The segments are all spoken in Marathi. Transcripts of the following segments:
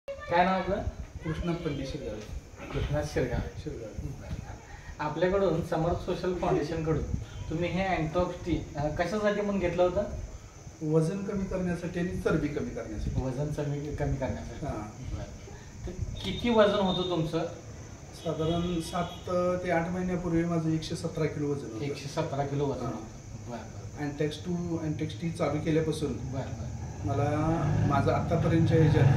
काय नाव आपलं? कृष्णा पंडित शिरगाव. कृष्णा आपल्याकडून समर्थ सोशल फाउंडेशन कडून तुम्ही हे अँटॉक्स टी कशासाठी म्हणून घेतलं होतं? वजन कमी करण्यासाठी आणि चरबी कमी करण्यासाठी. वजन कमी करण्यासाठी. हां. तर किती वजन होतं तुमचं? साधारण 7 ते 8 महिन्यापूर्वी माझं 117 किलो वजन होतं. 117 किलो वजन होतं. बरं. अँटॅक्स टी चालू केल्यापासून बरं मला माझं आतापर्यंतच्या ह्याच्यात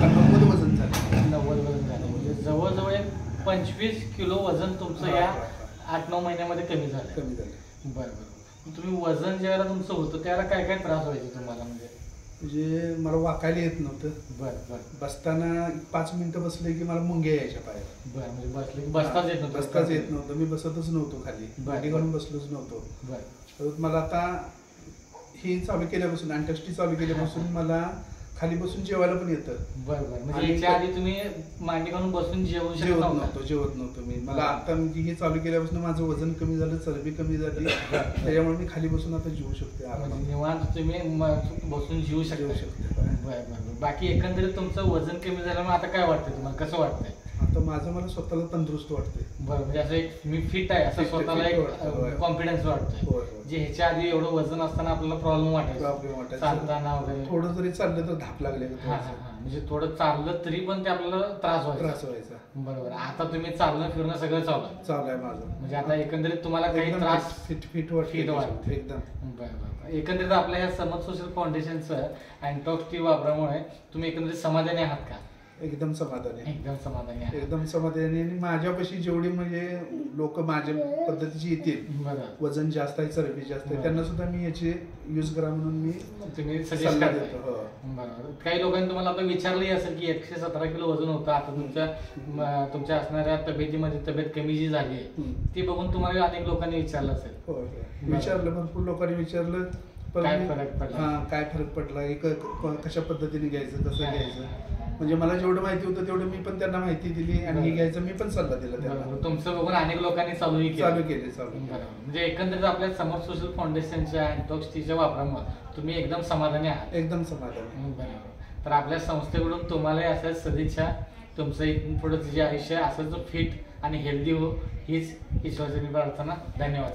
90 वजन झालं. 90 वजन झालं म्हणजे जवळजवळ 25 किलो वजन तुमचं या 8-9 महिन्यामध्ये कमी झालं. बरं. तुम्ही वजन ज्यावेळेला तुमचं होतं त्यावेळेला काय काय त्रास व्हायचे तुम्हाला? म्हणजे मला वाकायला येत नव्हतं. बरं. बसताना 5 मिनिटं बसले की मला मुंग्या यायच्या पायाला. बरं. म्हणजे बसले की बसताच येत नव्हतं. मी बसतच नव्हतो खाली, गाडी घालून बसलोच नव्हतो. बरं. मला आता हे चालू केल्यापासून अँटॅक्स टी चालू केल्यापासून मला खाली बसून जेवायला पण येतं. बरं. म्हणजे याच्या आधी तुम्ही मांडी घालून बसून जेवत नव्हतो मी. मला आता हे चालू केल्यापासून माझं वजन कमी झालं, चरबी कमी झाली, त्याच्यामुळे मी खाली बसून आता जेवू शकते. निवांत तुम्ही बसून जेवू शकते. बरं. बाकी एकंदरीत तुमचं वजन कमी झाल्यामुळे आता काय वाटतंय तुम्हाला? कसं वाटतंय आता? मला स्वतःला तंदुरुस्त वाटते. बरं. म्हणजे असं एक मी फिट आहे असं स्वतःला एक कॉन्फिडन्स वाटतोय. जे ह्याच्या आधी एवढं वजन असताना आपल्याला प्रॉब्लेम वाटायचा चालताना वगैरे. थोडं जरी चाललं तर धाप लागले. म्हणजे थोडं चाललं तरी पण ते आपल्याला त्रास व्हायचा. बरोबर. आता तुम्ही चालणं फिरणं सगळं चालू आहे माझं. म्हणजे आता एकंदरीत तुम्हाला काही त्रास फिट वाटतं एकदम. बरं. एकंदरीत आपल्या या समर्थ सोशल फाउंडेशनचं अँटॉक्स टी वापरामुळे तुम्ही एकंदरीत समाधानी आहात का? एकदम समाधानी. एकदम समाधानी. आणि माझ्यापाशी जेवढी म्हणजे लोक माझ्या पद्धतीची येतील, वजन जास्त आहे, चरबी जास्त आहे, त्यांना सुद्धा मी याची यूज करा म्हणून तुम्ही सजेस्ट करता. बरोबर. काही लोकांनी तुम्हाला आता विचारलंही असेल की 117 किलो वजन होतं, आता तुमच्या असणाऱ्या तब्येतीमध्ये तब्येत कमी जी झाली आहे ती बघून तुम्हाला अनेक लोकांनी विचारलं असेल. विचारलं, भरपूर लोकांनी विचारलं. काय फरक पडला, कशा पद्धतीने घ्यायचं, कसं घ्यायचं, म्हणजे मला जेवढं माहिती होतं तेवढं मी पण त्यांना माहिती दिली आणि हे घ्यायचं मी पण सल्ला दिला त्यांना. तुमचं बघून अनेक लोकांनी चालू केले. म्हणजे एकंदरीत आपल्या समर्थ सोशल फाउंडेशनच्या अँटॉक्स टीच्या वापरामुळे तुम्ही एकदम समाधानी आहात? एकदम समाधानी. बरोबर. तर आपल्या संस्थेकडून तुम्हाला अशाच सदिच्छा, तुमचं इथून पुढे जे आयुष्य असंच फिट आणि हेल्दी हो हीच ईश्वराची प्रार्थना. धन्यवाद.